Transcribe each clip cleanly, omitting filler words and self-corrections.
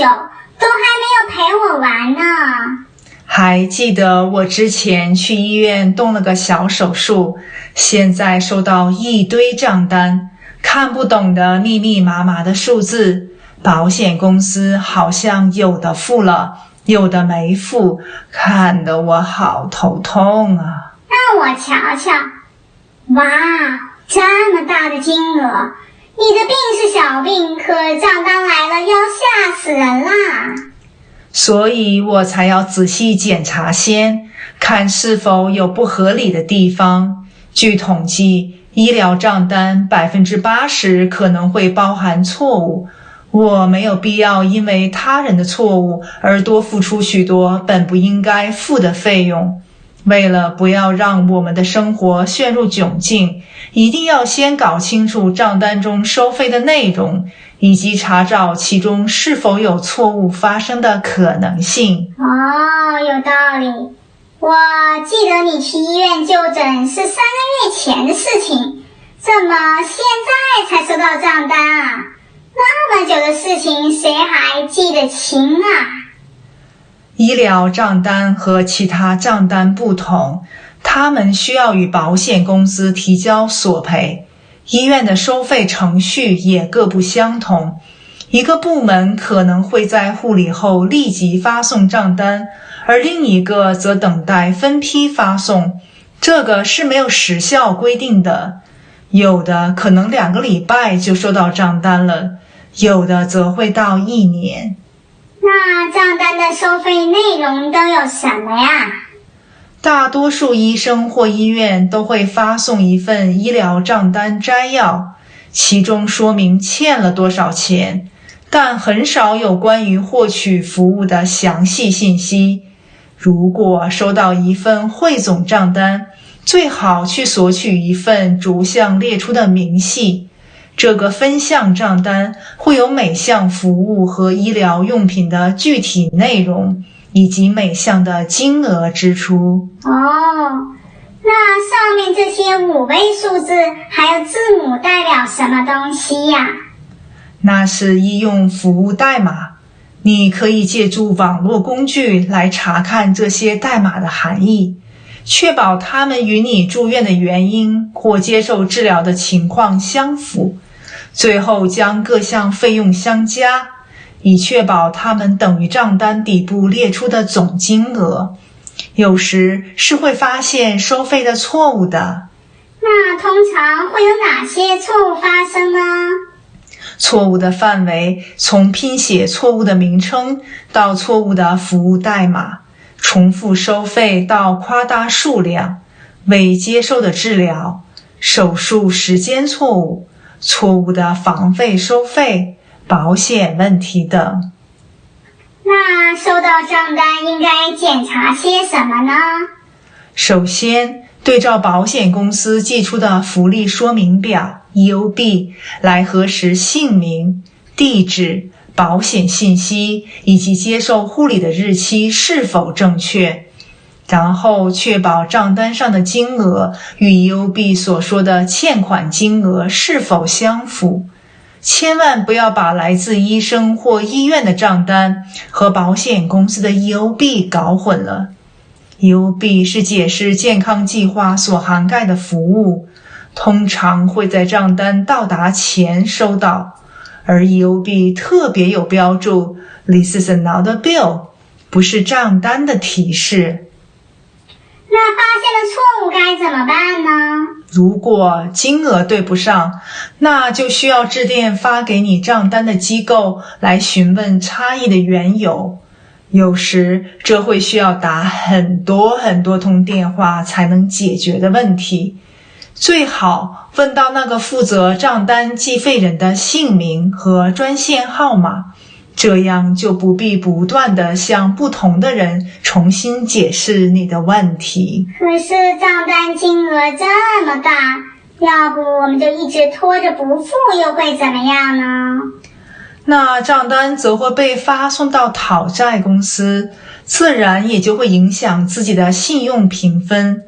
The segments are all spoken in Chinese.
久，都还没有陪我玩呢。还记得我之前去医院动了个小手术，现在收到一堆账单，看不懂的密密麻麻的数字，保险公司好像有的付了，有的没付，看得我好头痛啊。让我瞧瞧，哇，这么大的金额，你的病是小病，可账单来了要吓死人啦。所以我才要仔细检查先，看是否有不合理的地方。据统计，医疗账单 80% 可能会包含错误，我没有必要因为他人的错误而多付出许多本不应该付的费用。为了不要让我们的生活陷入窘境，一定要先搞清楚账单中收费的内容，以及查找其中是否有错误发生的可能性。哦，有道理。我记得你去医院就诊是3个月前的事情，怎么现在才收到账单啊？那么久的事情谁还记得清啊？医疗账单和其他账单不同，他们需要与保险公司提交索赔，医院的收费程序也各不相同。一个部门可能会在护理后立即发送账单，而另一个则等待分批发送，这个是没有时效规定的。有的可能2个礼拜就收到账单了，有的则会到1年。那账单的收费内容都有什么呀？大多数医生或医院都会发送一份医疗账单摘要，其中说明欠了多少钱，但很少有关于获取服务的详细信息。如果收到一份汇总账单，最好去索取一份逐项列出的明细。这个分项账单会有每项服务和医疗用品的具体内容，以及每项的金额支出。哦，那上面这些5位数字还有字母代表什么东西呀？那是医用服务代码，你可以借助网络工具来查看这些代码的含义，确保它们与你住院的原因或接受治疗的情况相符，最后将各项费用相加，以确保它们等于账单底部列出的总金额。有时是会发现收费的错误的。那通常会有哪些错误发生呢？错误的范围从拼写错误的名称到错误的服务代码，重复收费到夸大数量，未接受的治疗，手术时间错误，错误的房费收费，保险问题等。那收到账单应该检查些什么呢？首先，对照保险公司寄出的福利说明表 EOB 来核实姓名、地址、保险信息以及接受护理的日期是否正确，然后确保账单上的金额与 EOB 所说的欠款金额是否相符。千万不要把来自医生或医院的账单和保险公司的 EOB 搞混了。EOB 是解释健康计划所涵盖的服务，通常会在账单到达前收到，而 EOB 特别有标注 This is not a bill， 不是账单的提示。那发现了错误该怎么办呢？如果金额对不上，那就需要致电发给你账单的机构来询问差异的缘由。有时这会需要打很多通电话才能解决的问题。最好问到那个负责账单计费人的姓名和专线号码，这样就不必不断地向不同的人重新解释你的问题。可是账单金额这么大，要不我们就一直拖着不付，又会怎么样呢？那账单则会被发送到讨债公司，自然也就会影响自己的信用评分。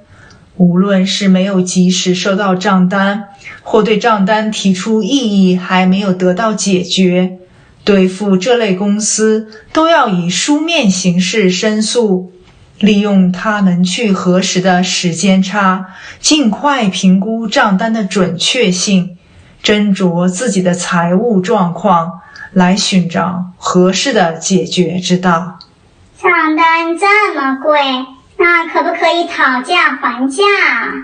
无论是没有及时收到账单，或对账单提出异议还没有得到解决，对付这类公司都要以书面形式申诉，利用他们去核实的时间差，尽快评估账单的准确性，斟酌自己的财务状况，来寻找合适的解决之道。账单这么贵，那可不可以讨价还价？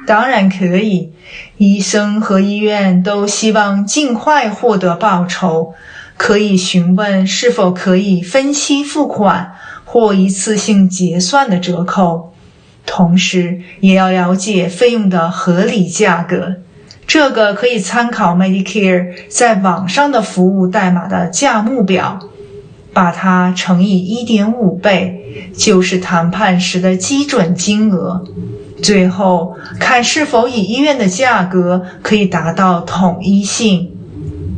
当然可以，医生和医院都希望尽快获得报酬，可以询问是否可以分期付款或一次性结算的折扣，同时也要了解费用的合理价格。这个可以参考 Medicare 在网上的服务代码的价目表，把它乘以 1.5 倍，就是谈判时的基准金额。最后看是否与医院的价格可以达到统一性。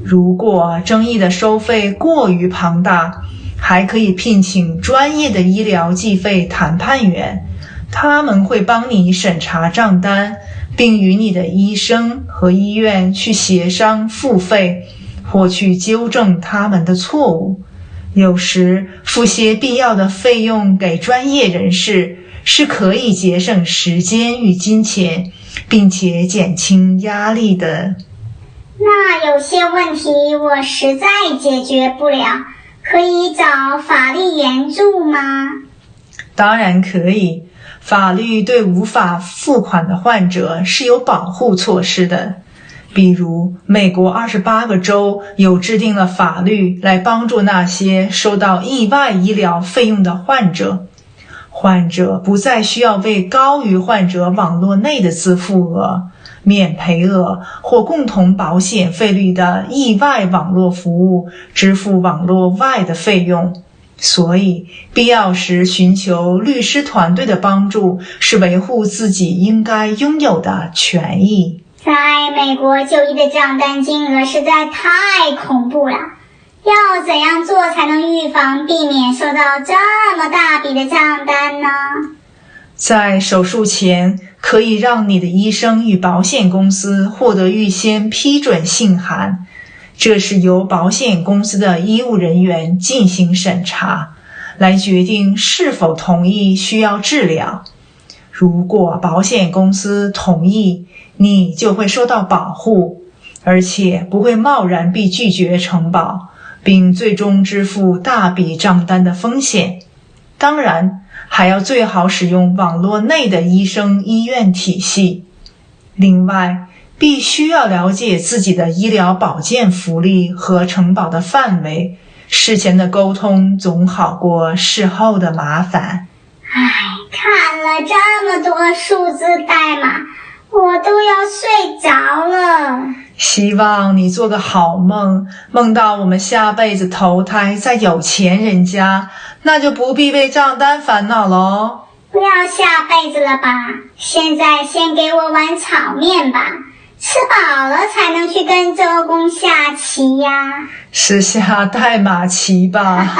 如果争议的收费过于庞大，还可以聘请专业的医疗计费谈判员，他们会帮你审查账单，并与你的医生和医院去协商付费，或去纠正他们的错误。有时付些必要的费用给专业人士，是可以节省时间与金钱，并且减轻压力的。那有些问题我实在解决不了，可以找法律援助吗？当然可以，法律对无法付款的患者是有保护措施的。比如美国28个州有制定了法律来帮助那些收到意外医疗费用的患者，患者不再需要为高于患者网络内的自付额、免赔额或共同保险费率的意外网络服务支付网络外的费用。所以必要时寻求律师团队的帮助，是维护自己应该拥有的权益。在美国就医的账单金额实在太恐怖了，要怎样做才能预防避免收到这么大笔的账单呢？在手术前，可以让你的医生与保险公司获得预先批准信函，这是由保险公司的医务人员进行审查，来决定是否同意需要治疗。如果保险公司同意，你就会受到保护，而且不会贸然被拒绝承保，并最终支付大笔账单的风险。当然，还要最好使用网络内的医生医院体系。另外，必须要了解自己的医疗保健福利和承保的范围，事前的沟通总好过事后的麻烦。看了这么多数字代码，我都要睡着了。希望你做个好梦，梦到我们下辈子投胎在有钱人家，那就不必为账单烦恼咯。不要下辈子了吧，现在先给我碗炒面吧，吃饱了才能去跟周公下棋呀。是下代码棋吧。